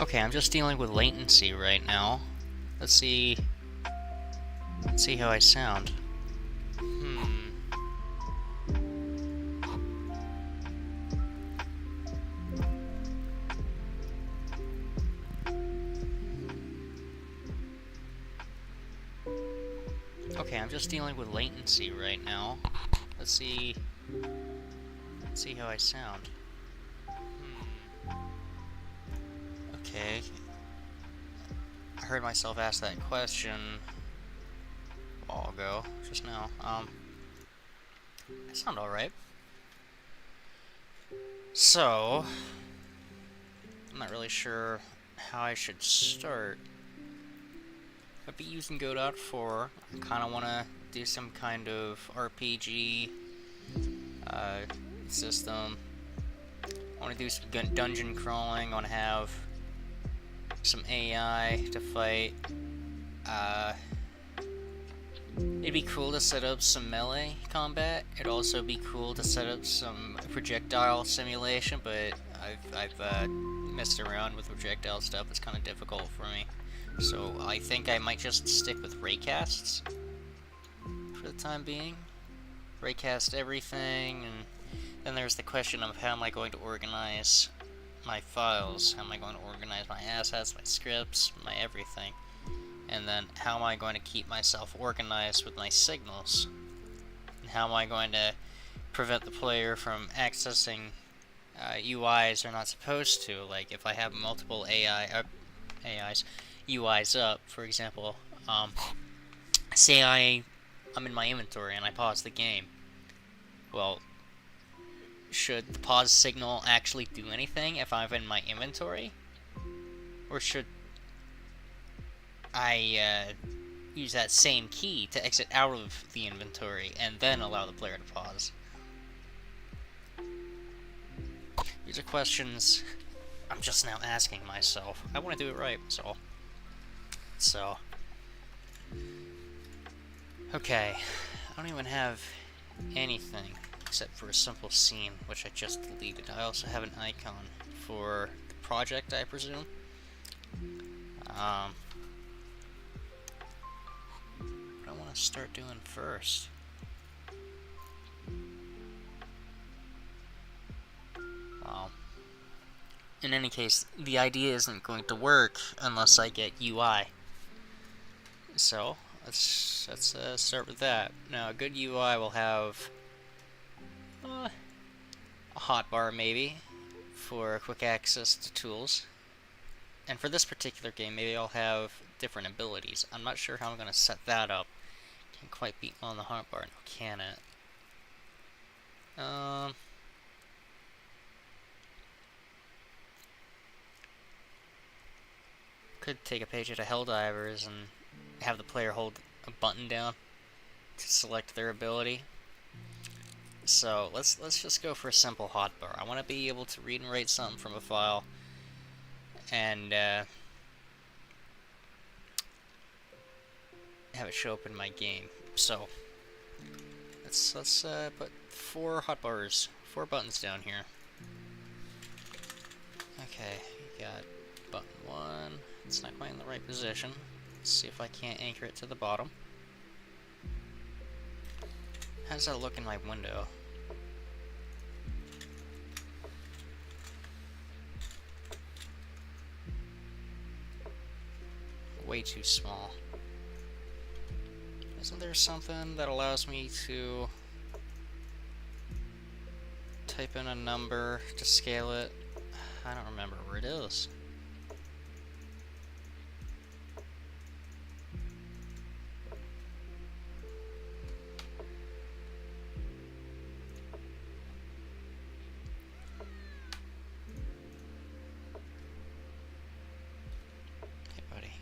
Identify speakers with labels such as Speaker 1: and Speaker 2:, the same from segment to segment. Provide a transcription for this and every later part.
Speaker 1: Okay, I'm just dealing with latency right now. Let's see. Let's see how I sound. Okay, I'm just dealing with latency right now. Let's see. Let's see how I sound. Okay. I heard myself ask that question a while ago, just now. I sound alright. So, I'm not really sure how I should start. I'd be using Godot 4. I kind of want to do some kind of RPG system. I want to do some dungeon crawling. I want to have some AI to fight. It'd be cool to set up some melee combat. It'd also be cool to set up some projectile simulation, but I've messed around with projectile stuff. It's kind of difficult for me. So I think I might just stick with raycasts for the time being. Raycast everything, and then there's the question of how am I going to organize my files? How am I going to organize my assets, my scripts, my everything? And then how am I going to keep myself organized with my signals? And how am I going to prevent the player from accessing UIs they're not supposed to? Like if I have multiple AIs, UIs up, for example, say I'm in my inventory and I pause the game. Well, should the pause signal actually do anything if I'm in my inventory? Or should I use that same key to exit out of the inventory and then allow the player to pause? These are questions I'm just now asking myself. I want to do it right, so okay, I don't even have anything except for a simple scene, which I just deleted. I also have an icon for the project, I presume. What I want to start doing first. Well, in any case, the idea isn't going to work unless I get UI. So let's start with that. Now, a good UI will have a hotbar maybe for quick access to tools. And for this particular game, maybe I'll have different abilities. I'm not sure how I'm going to set that up. Can't quite be on the hotbar, now can it? Could take a page out of Helldivers and have the player hold a button down to select their ability. So let's just go for a simple hotbar. I want to be able to read and write something from a file, and have it show up in my game. So let's put 4 hotbars, 4 buttons down here. Okay, you got button 1. It's not quite in the right position. Let's see if I can't anchor it to the bottom. How does that look in my window? Way too small. Isn't there something that allows me to type in a number to scale it? I don't remember where it is. Hey, buddy.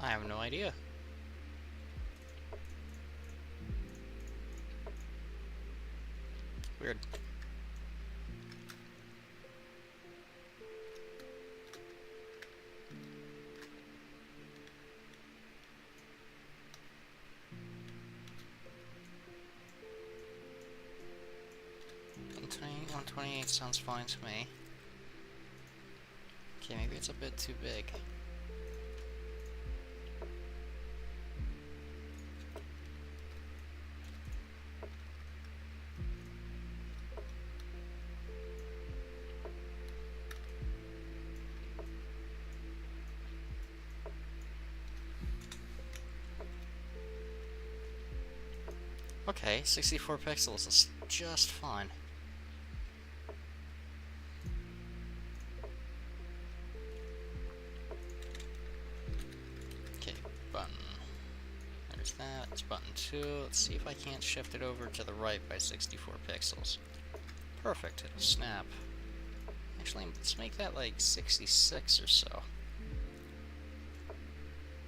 Speaker 1: I have no idea. Weird. 128 sounds fine to me. Okay, maybe it's a bit too big. Okay, 64 pixels is just fine. Okay, button. There's that. It's button 2. Let's see if I can't shift it over to the right by 64 pixels. Perfect, it'll snap. Actually, let's make that like 66 or so.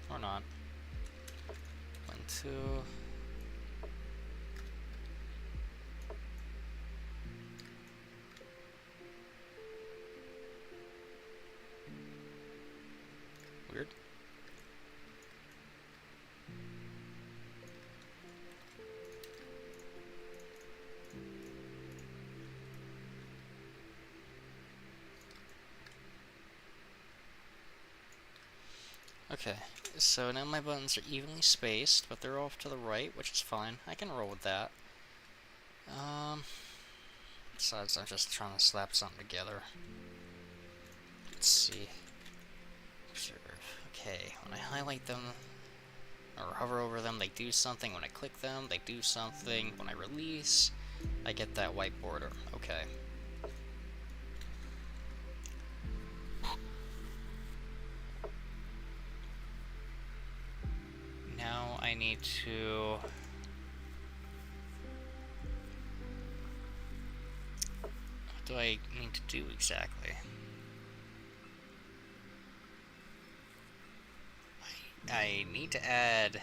Speaker 1: Or not. Button 2. Weird. Okay, so now my buttons are evenly spaced, but they're off to the right, which is fine. I can roll with that. Besides, I'm just trying to slap something together. Let's see. Observe. Okay, when I highlight them, or hover over them, they do something. When I click them, they do something. When I release, I get that white border. Okay. Now I need to... What do I need to do exactly? I need to add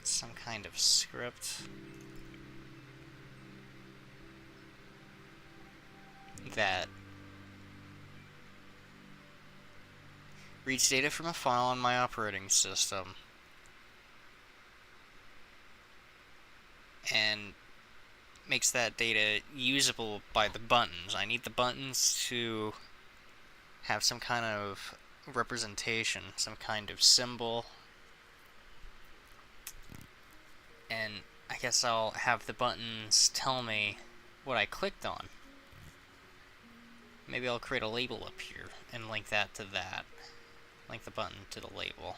Speaker 1: some kind of script that reads data from a file on my operating system and makes that data usable by the buttons. I need the buttons to have some kind of representation, some kind of symbol, and I guess I'll have the buttons tell me what I clicked on. Maybe I'll create a label up here and link that to that. Link the button to the label.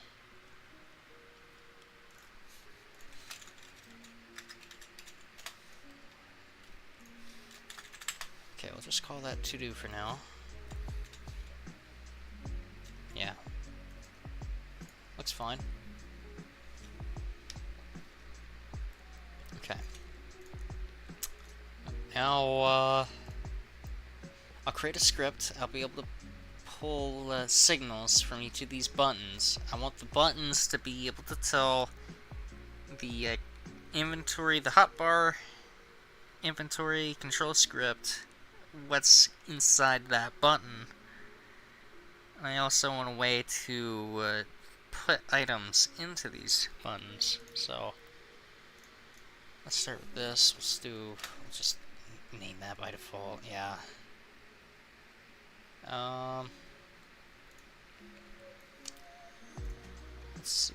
Speaker 1: Okay, we'll just call that to do for now. Yeah. Looks fine. Okay. Now, I'll create a script. I'll be able to pull signals from each of these buttons. I want the buttons to be able to tell the inventory, the hotbar inventory control script, what's inside that button. And I also want a way to put items into these buttons. So let's start with this. We'll just name that by default. Yeah. Let's see.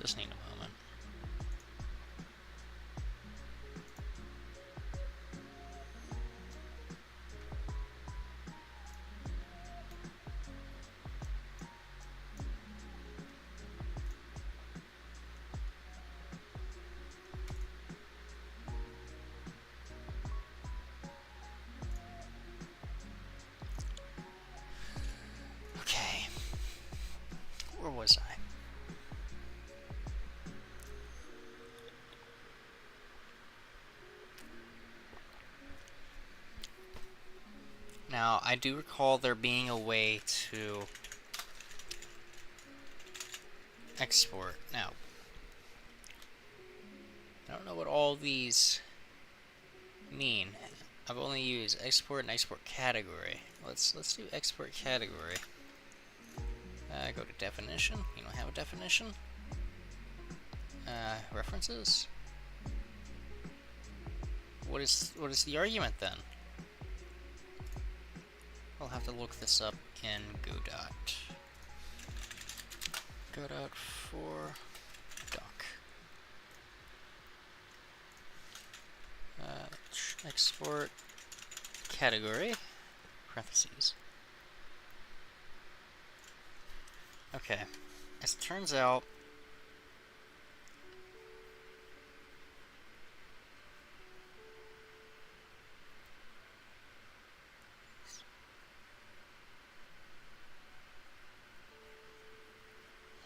Speaker 1: Just need a moment. Okay. Where was I? Now, I do recall there being a way to export. Now, don't know what all these mean. I've only used export and export category. Let's do export category. Go to definition. You don't have a definition. References. What is the argument then? I'll have to look this up in Godot. Godot for doc. Export category, parentheses. Okay, as it turns out,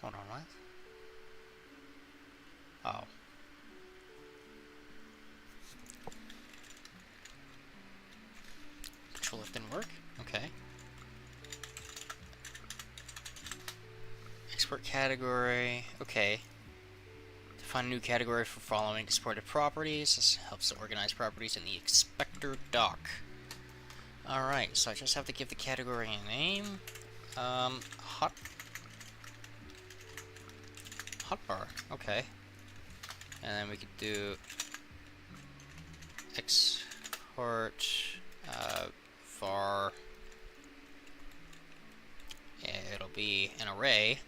Speaker 1: hold on, what? Oh. Control F didn't work? Okay. Export category, okay. Define a new category for following exported properties. This helps to organize properties in the expector doc. Alright, so I just have to give the category a name. Hotbar, okay. And then we could do export var. It'll be an array.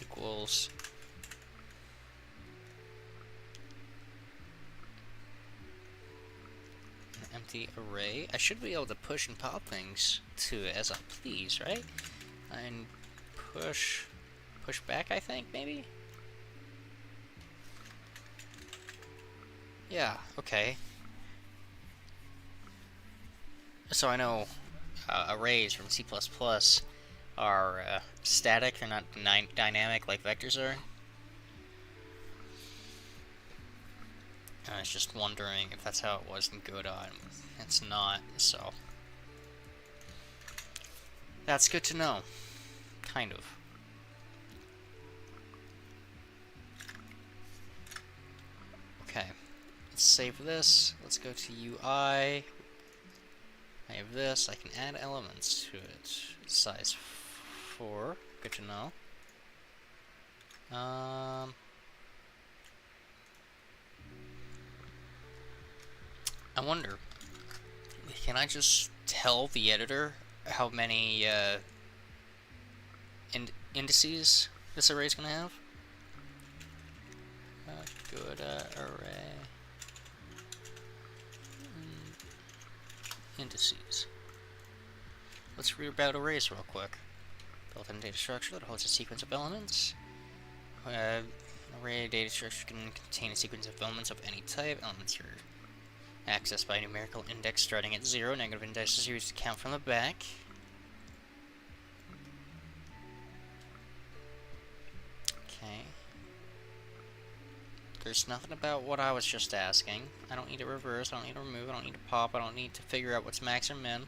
Speaker 1: Equals an empty array. I should be able to push and pop things to it as I please, right? And push back, I think, maybe? Yeah, okay. So I know arrays from C++ are static, they're not dynamic like vectors are. I was just wondering if that's how it was in Godot. It's not, so that's good to know. Kind of. Okay, let's save this. Let's go to UI. I have this. I can add elements to it. Size 4. Good to know. I wonder, can I just tell the editor how many indices this array is going to have? Good array indices. Let's read about arrays real quick. Built-in data structure that holds a sequence of elements. An array data structure can contain a sequence of elements of any type. Elements are accessed by a numerical index starting at 0. Negative indexes are used to count from the back. Okay. There's nothing about what I was just asking. I don't need to reverse, I don't need to remove, I don't need to pop, I don't need to figure out what's max or min.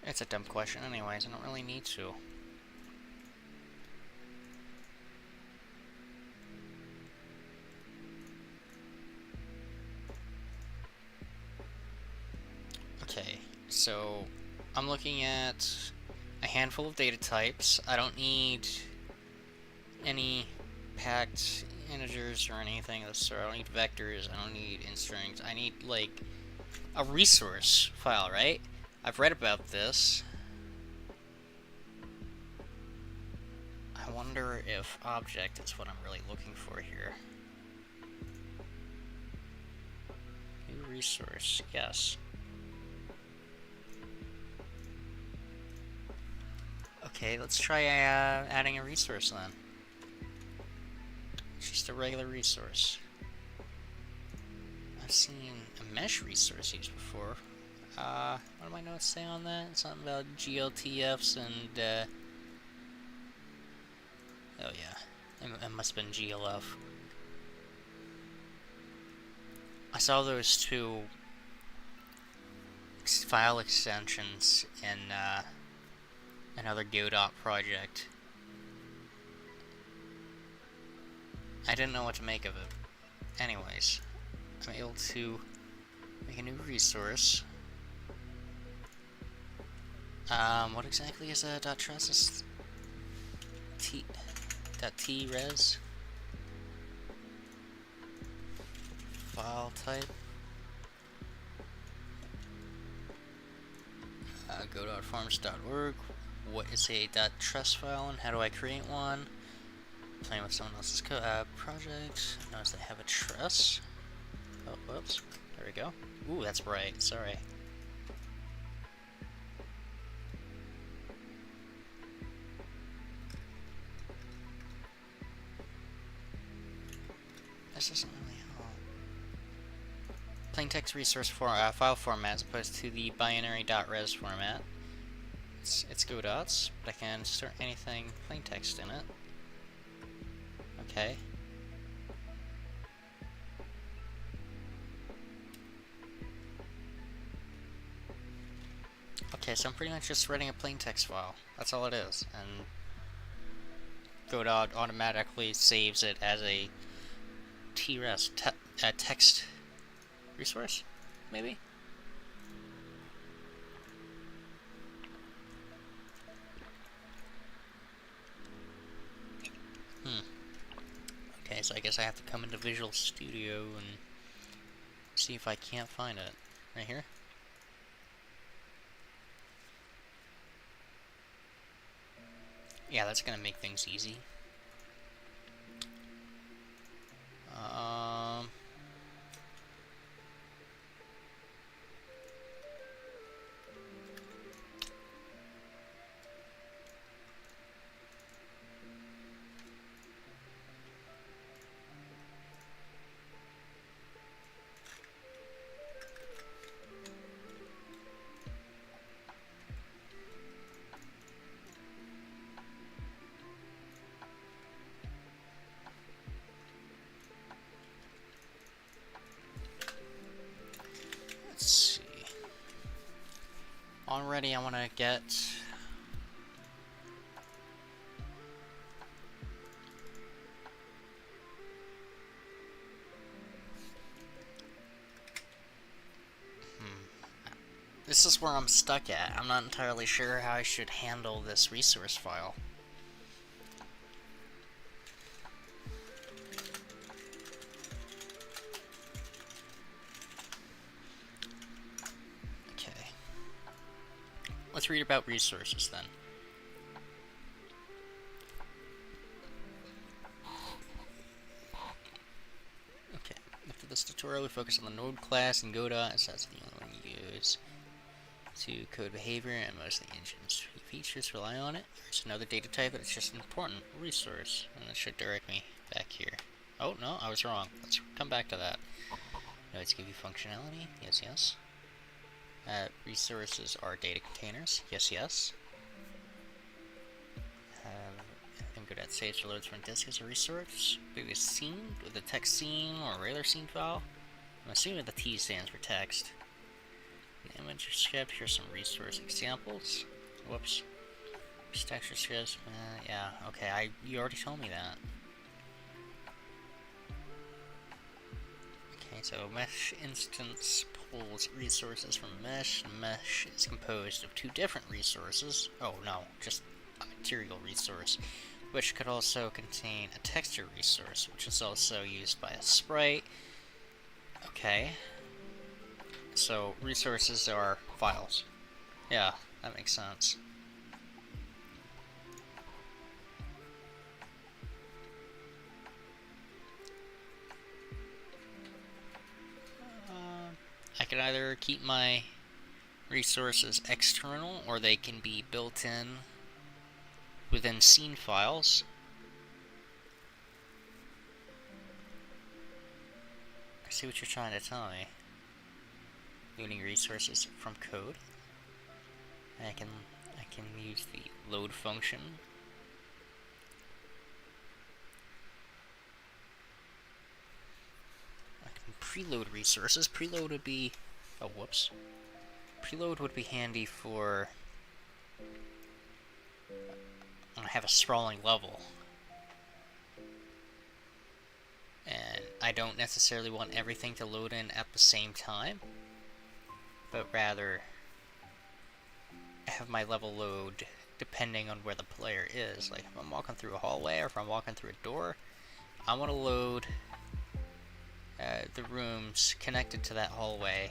Speaker 1: It's a dumb question anyways, I don't really need to. Okay, so I'm looking at a handful of data types. I don't need any packed integers or anything of the sort. I don't need vectors, I don't need int strings. I need, like, a resource file, right? I've read about this. I wonder if object is what I'm really looking for here. New resource, yes. Okay, let's try adding a resource then. Just a regular resource. I've seen a mesh resource used before. What do my notes say on that? Something about GLTFs and, oh yeah. It must have been GLF. I saw those two file extensions in, another Godot project. I didn't know what to make of it. Anyways, I'm able to make a new resource. What exactly is a .trusses? .res? File type? Godotforms.org. What is a .trust file and how do I create one? Playing with someone else's project. Notice they have a truss. Oh, whoops. There we go. Ooh, that's bright. Sorry. This doesn't really help. Plain text resource file format as opposed to the binary .res format. It's Godot's, but I can store anything plain text in it. Okay. Okay, so I'm pretty much just writing a plain text file. That's all it is, and Godot automatically saves it as a TRES text resource, maybe? Okay, so I guess I have to come into Visual Studio and see if I can't find it. Right here? Yeah, that's gonna make things easy. Let's see. Already I want to get... This is where I'm stuck at. I'm not entirely sure how I should handle this resource file. Okay. Let's read about resources then. Okay. After this tutorial, we focus on the node class in Godot, as that's the only one you use to code behavior, and most of the engine's features rely on it. There's another data type, but it's just an important resource, and that should direct me back here. Oh, no, I was wrong. Let's come back to that. Nodes give you functionality. Yes, yes. Resources are data containers. Yes, yes. Anything good at saves or loads from disk as a resource. Maybe a scene with a text scene or a regular scene file. I'm assuming the T stands for text. Image script, here's some resource examples. Whoops. Texture scripts, yeah, okay, you already told me that. Okay, so mesh instance pulls resources from mesh. Mesh is composed of two different resources. Oh no, just a material resource, which could also contain a texture resource, which is also used by a sprite. Okay. So, resources are files. Yeah, that makes sense. I can either keep my resources external, or they can be built in within scene files. I see what you're trying to tell me. Loading resources from code. I can use the load function. I can preload resources. Preload would be preload would be handy for when I have a sprawling level. And I don't necessarily want everything to load in at the same time, but rather have my level load depending on where the player is. Like if I'm walking through a hallway or if I'm walking through a door, I want to load the rooms connected to that hallway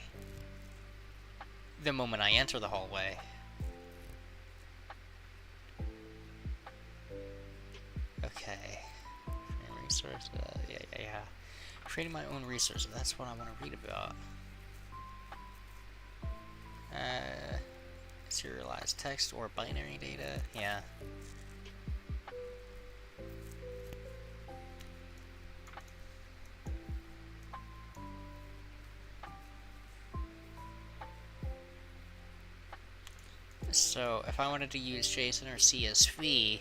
Speaker 1: the moment I enter the hallway. Okay. Resource, yeah. Creating my own resources, that's what I want to read about. Serialized text or binary data, yeah. So if I wanted to use JSON or CSV,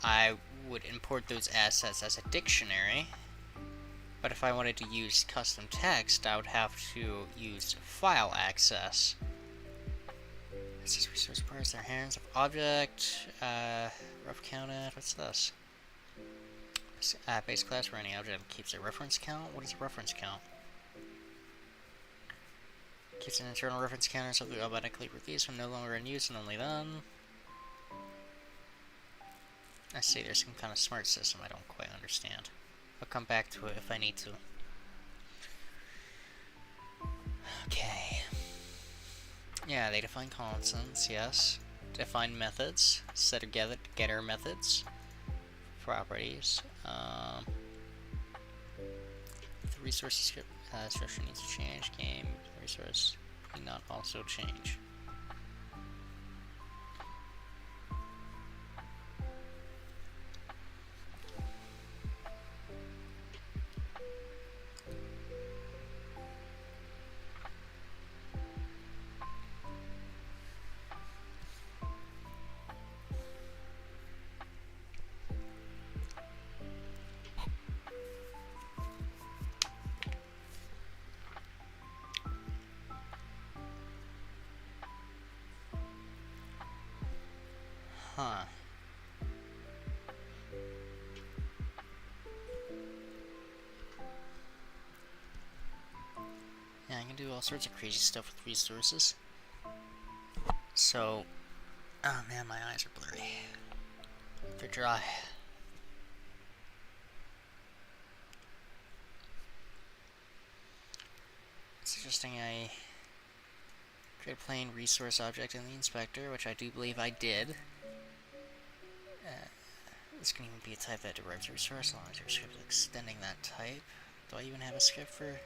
Speaker 1: I would import those assets as a dictionary. But if I wanted to use custom text, I would have to use file access. It says resource parts, their hands of object, rough counted, what's this? Base class for any object keeps a reference count. What is a reference count? Keeps an internal reference counter, something automatically released when no longer in use and only then. I see there's some kind of smart system I don't quite understand. I'll come back to it if I need to. Okay. Yeah, they define constants, yes. Define methods, set of getter methods, properties. The resource script structure needs to change. Game resource need not also change. Huh. Yeah, I can do all sorts of crazy stuff with resources. So, oh man, my eyes are blurry. They're dry. Suggesting I create a plain resource object in the inspector, which I do believe I did. This can even be a type that derives a resource, as long as your script is extending that type. Do I even have a script for?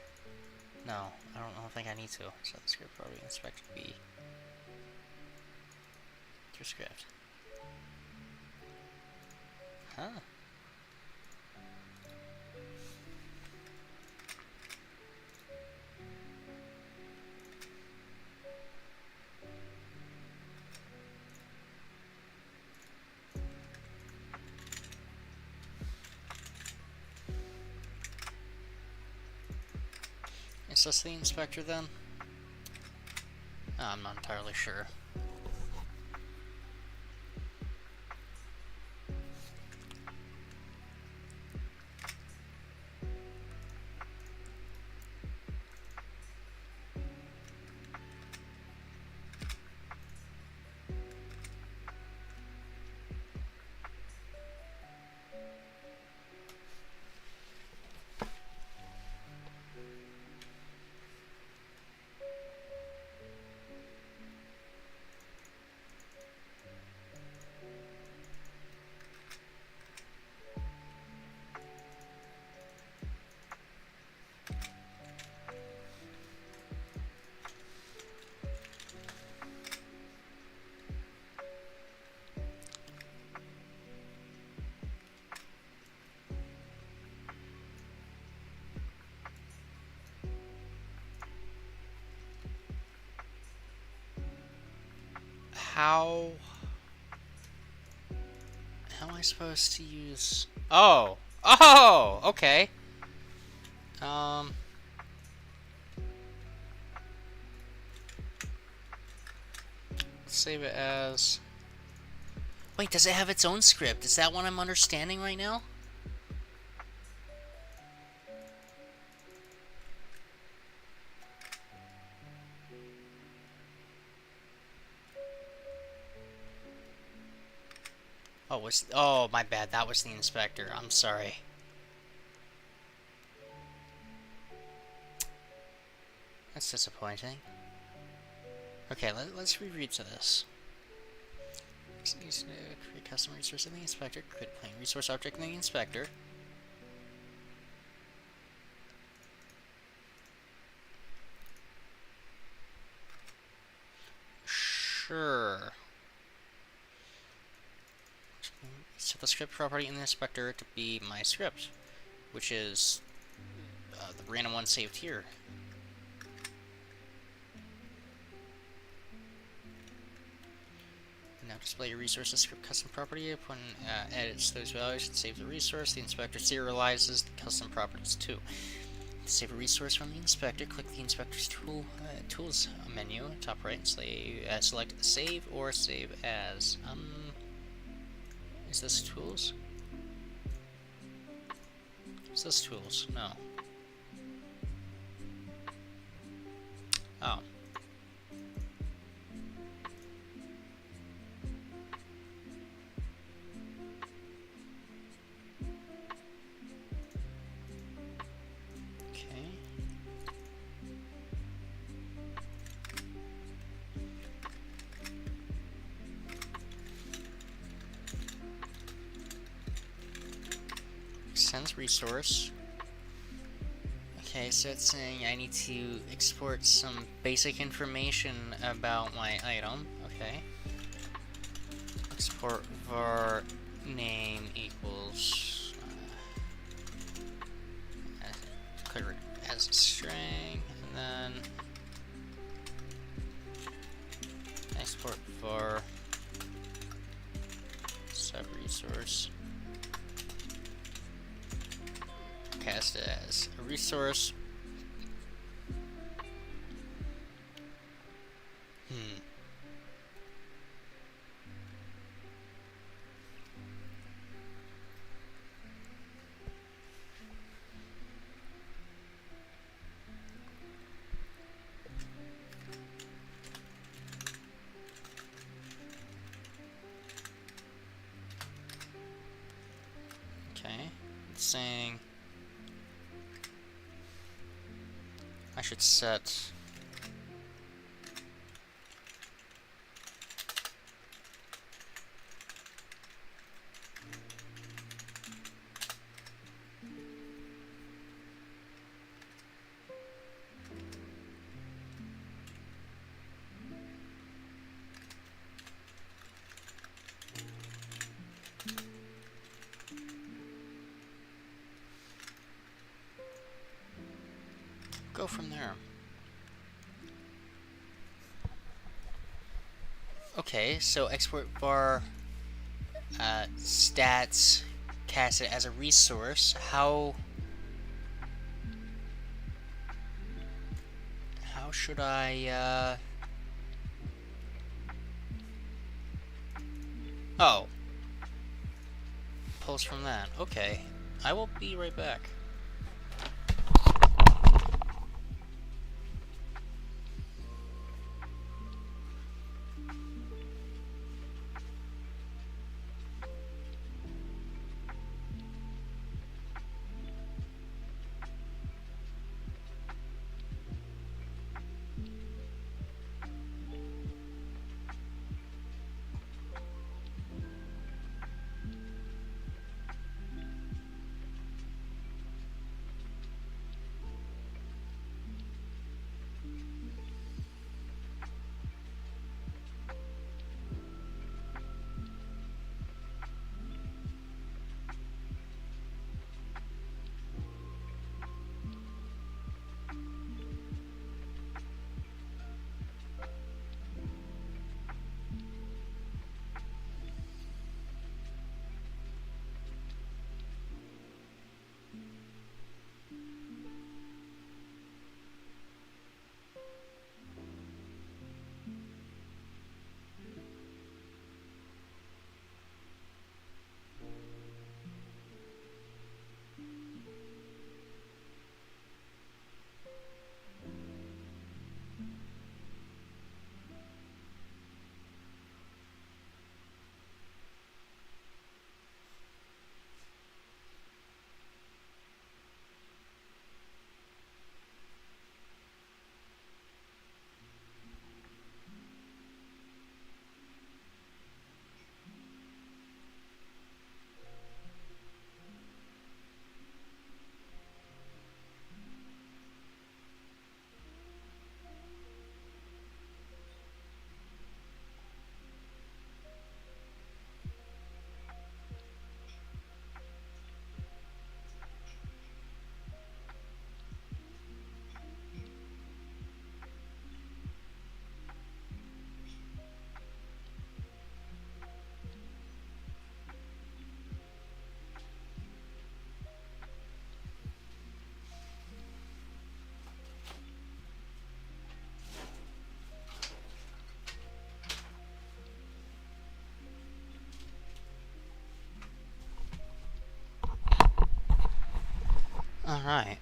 Speaker 1: No, I don't think I need to. So the script probably inspector be through script. Huh? Is this the inspector then? I'm not entirely sure. How am I supposed to use... Oh! Oh! Okay. Let's save it as... Wait, does it have its own script? Is that what I'm understanding right now? Oh, my bad. That was the inspector. I'm sorry. That's disappointing. Okay, let's reread to this. Create custom resource in the inspector. Create plain resource object in the inspector. Sure. Set the script property in the inspector to be my script, which is the random one saved here. Now display your resources script custom property. Upon edits those values, it saves the resource. The inspector serializes the custom properties too. To save a resource from the inspector, click the inspector's tools menu, top right, and select save or save as. Is this tools? Is this tools? No. Oh. Sends resource. Okay, so it's saying I need to export some basic information about my item. Okay. Export var name equals clear it as a string, and then export var sub resource. Cast it as a resource. Okay, it's saying I should set go from there. Okay, so export var stats, cast it as a resource. How should I oh, pulls from that. Okay, I will be right back. Alright.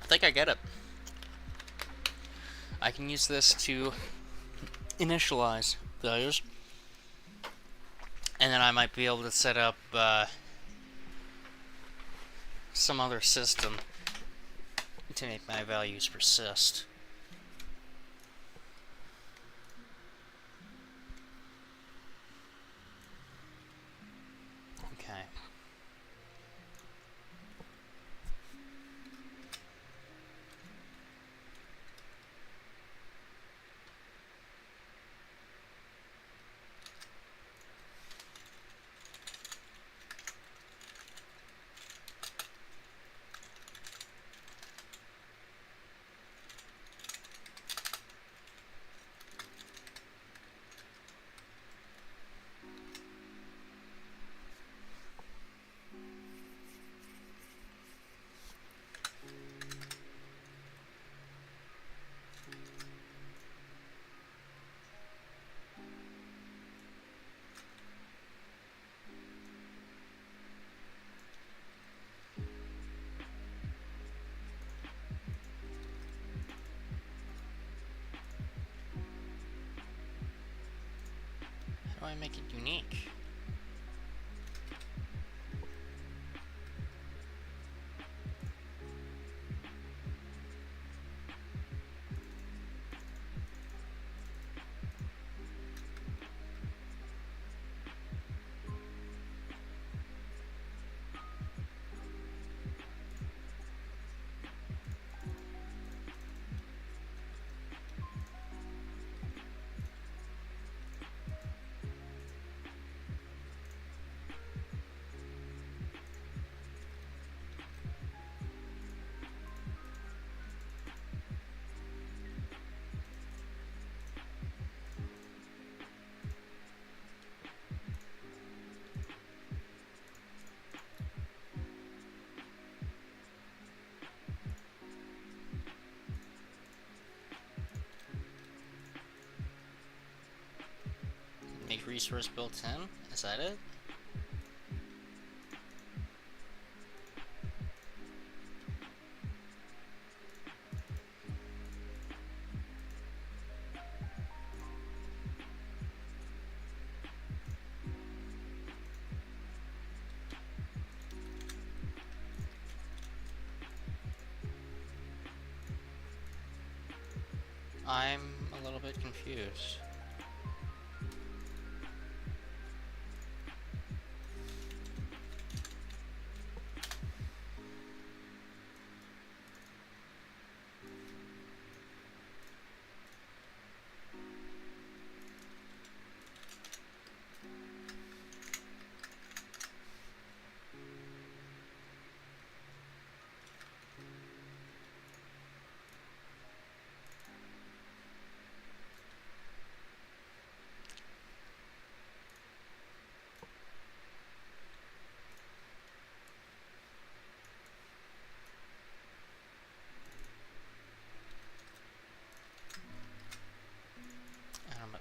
Speaker 1: I think I get it. I can use this to initialize values, and then I might be able to set up some other system to make my values persist. Okay. How do I make it unique? Make resource built in? Is that it? I'm a little bit confused.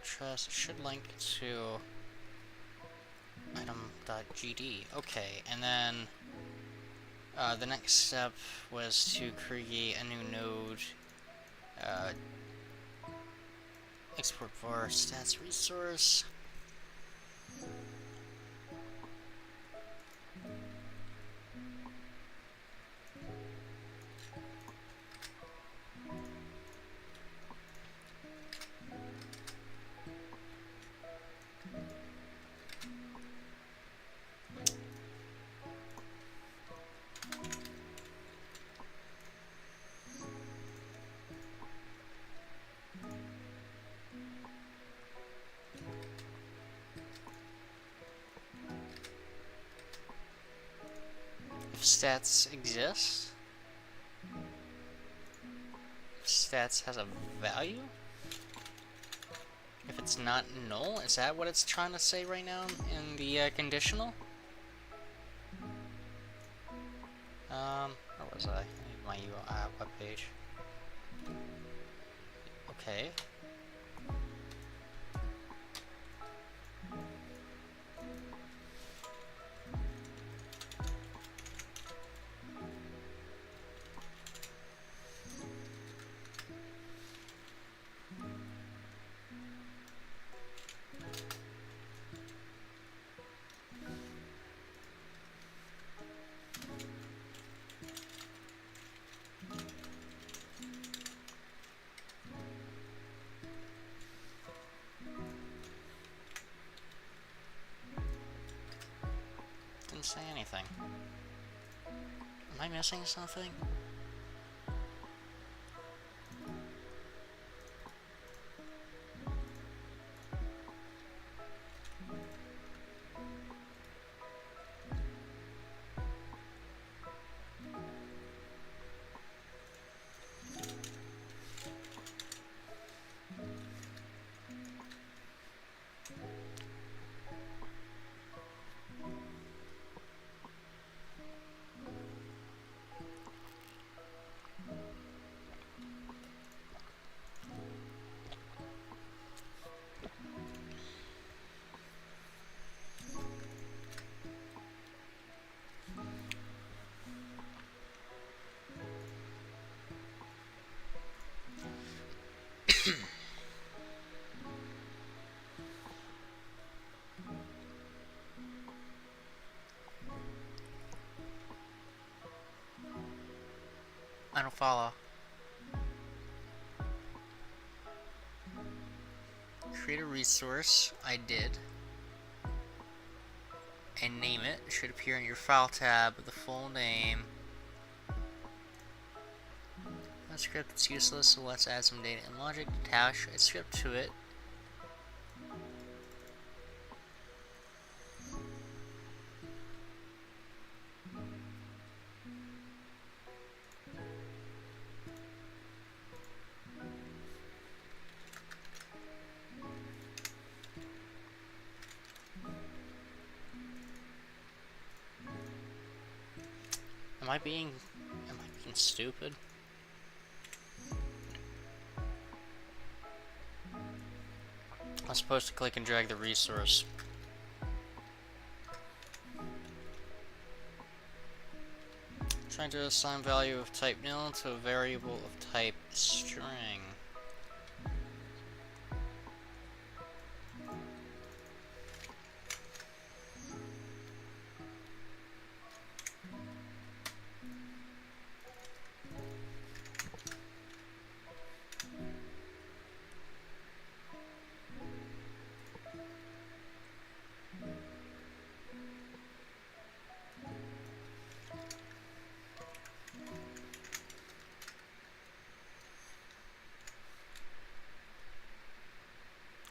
Speaker 1: Trust should link to item.gd. Okay, and then the next step was to create a new node, export var stats resource. Stats exist. Stats has a value. If it's not null, is that what it's trying to say right now in the conditional? Where was I? I need my UI web page. Okay. Didn't say anything. Am I missing something? I don't follow. Create a resource. I did. And name it. It should appear in your file tab with the full name. A script that's useless, so let's add some data and logic. Attach a script to it. Am I being stupid? I'm supposed to click and drag the resource. Trying to assign value of type nil to a variable of type string.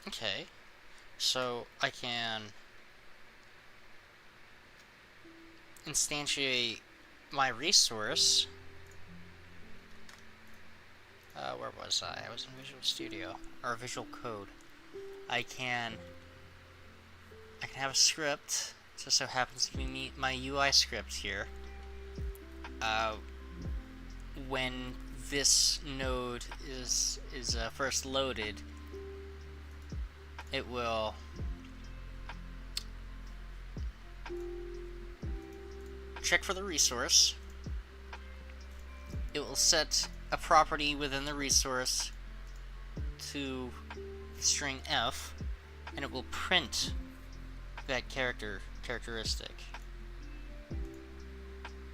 Speaker 1: Okay, so I can instantiate my resource. Where was I? I was in Visual Studio, or Visual Code. I can have a script. Just so happens to be my UI script here. When this node is first loaded, it will check for the resource. It will set a property within the resource to string f, and it will print that characteristic,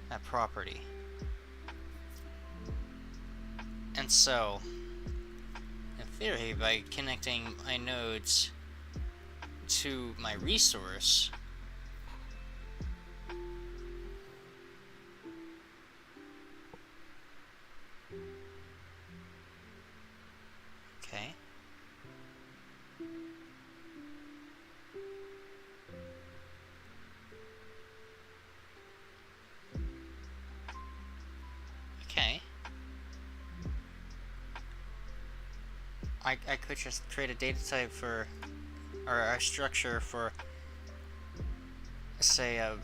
Speaker 1: that property. And so, in theory, by connecting my nodes to my resource, okay, okay, I could just create a data type for, or a structure for, say, a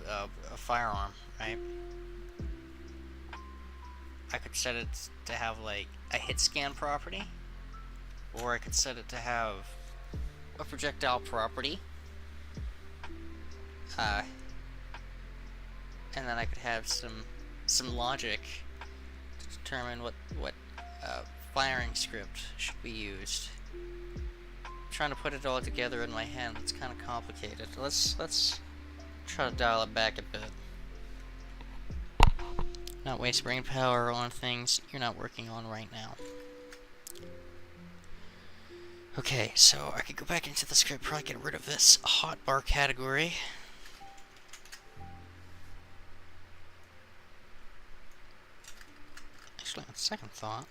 Speaker 1: firearm, right? I could set it to have like a hit scan property, or I could set it to have a projectile property, uh, and then I could have some logic to determine what firing script should be used. I'm trying to put it all together in my head. It's kind of complicated. Let's try to dial it back a bit. Not waste brain power on things you're not working on right now. Okay, so I could go back into the script, probably get rid of this hotbar category. Actually, on second thought,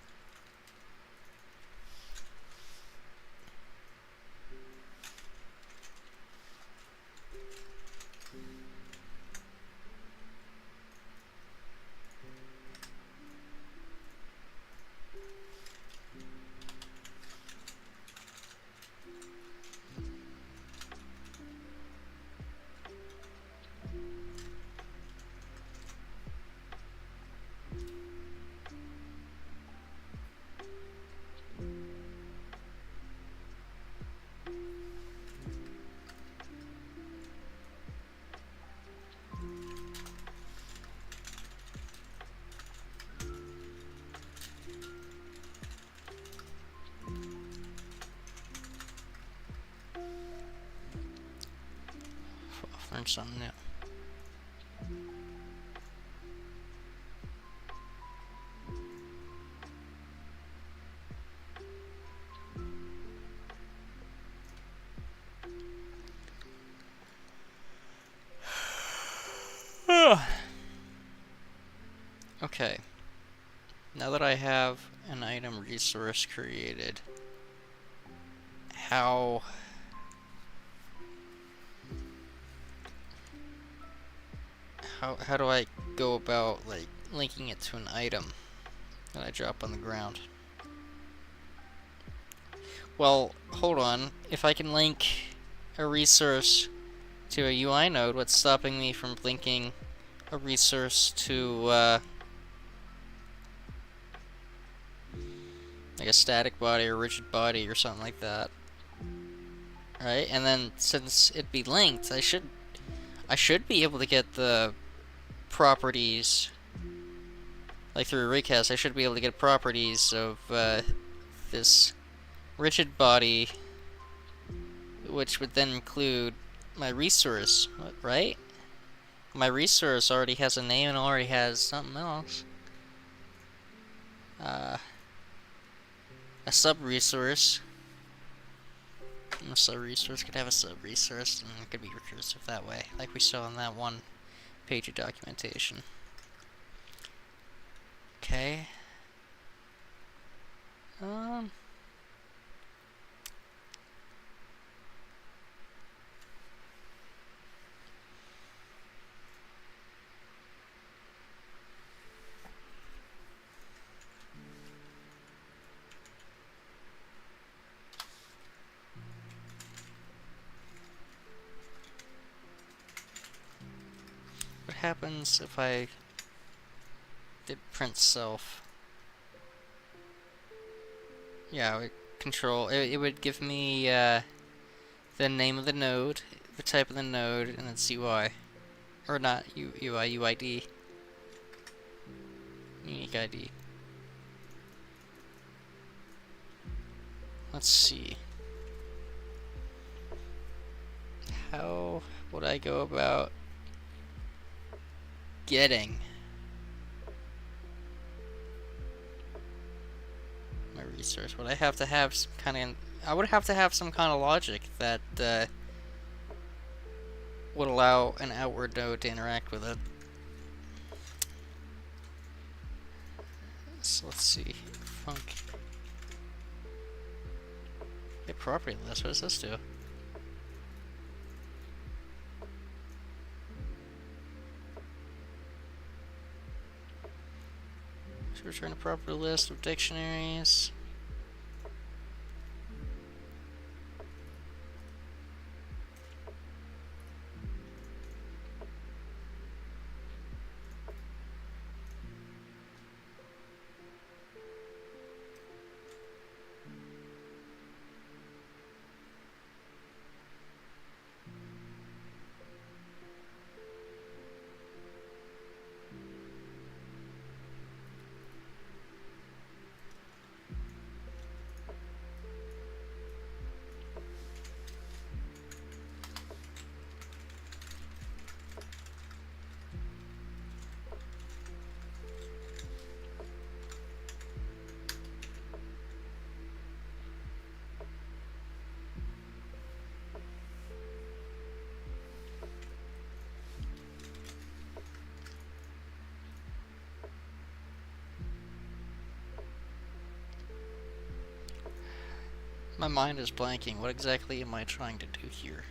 Speaker 1: I'll learn something new. Okay, now that I have an item resource created, how do I go about like linking it to an item that I drop on the ground? Well, hold on. If I can link a resource to a UI node, what's stopping me from linking a resource to like a static body or rigid body or something like that? Right? And then since it'd be linked, I should be able to get the properties, like through a recast. I should be able to get properties of this rigid body, which would then include my resource, right? My resource already has a name and already has something else. A sub-resource. A sub-resource could have a sub-resource, and it could be recursive that way, like we saw in that one page of documentation. Okay. What happens if I did print self? Yeah, it would give me the name of the node, the type of the node, and its UI. Or not UI, UID. Unique ID. Let's see. How would I go about getting my resource? Would I have to have some kind of... I would have to have some kind of logic that would allow an outward node to interact with it. So let's see. Func. Get property list. What does this do? So return a property list of dictionaries. My mind is blanking. What exactly am I trying to do here?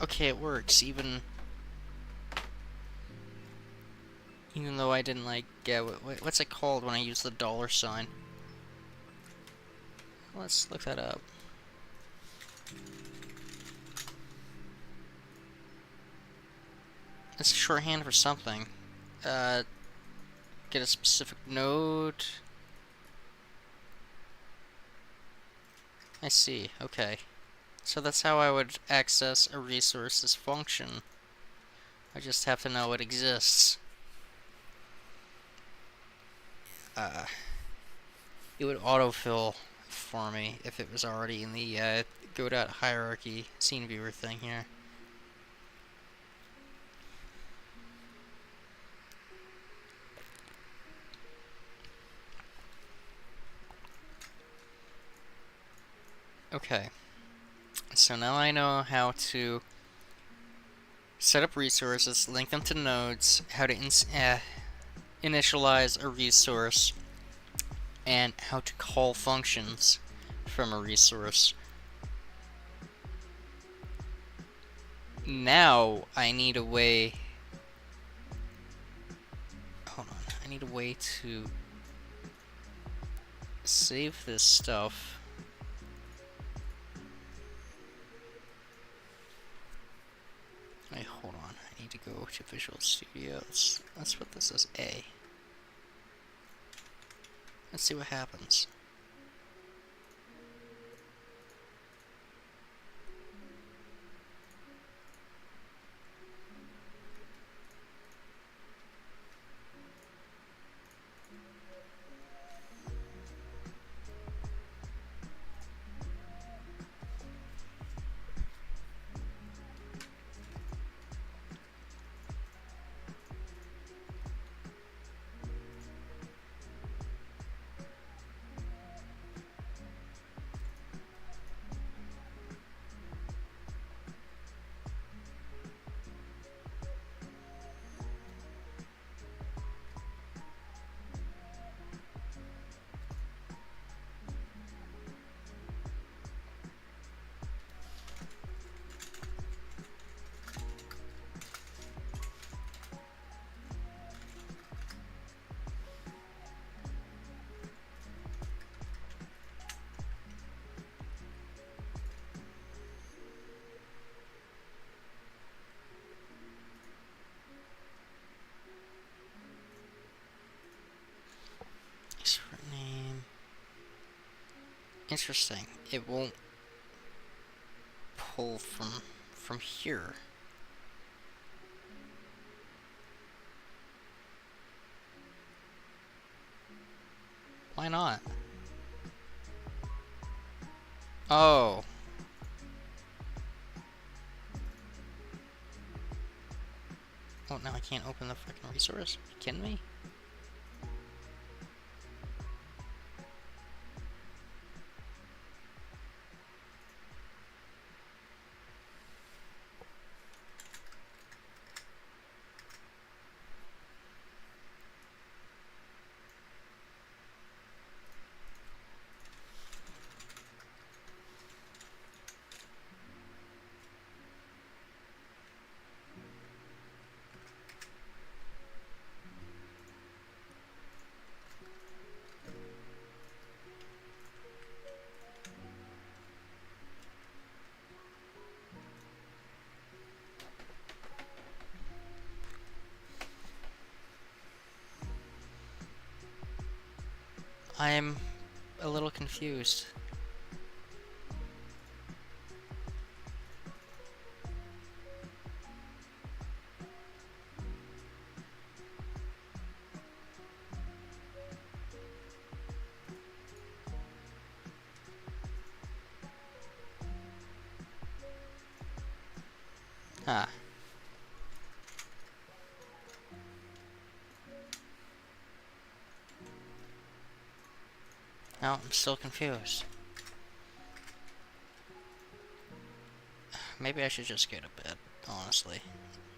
Speaker 1: Okay, it works, even though I didn't like, what's it called when I use the dollar sign? Let's look that up. It's shorthand for something. Get a specific node. I see, okay. So that's how I would access a resource's function. I just have to know it exists. It would autofill for me if it was already in the Godot hierarchy scene viewer thing here. Okay, so now I know how to set up resources, link them to nodes, how to initialize a resource, and how to call functions from a resource. Now I need a way. Hold on, I need a way to save this stuff. Wait, hold on. I need to go to Visual Studio. Let's put this as A. Let's see what happens. Name. Interesting. It won't pull from here. Why not? Oh. Oh, now I can't open the freaking resource? Are you kidding me? I'm a little confused. Huh. No, I'm still confused. Maybe I should just go to bed, honestly.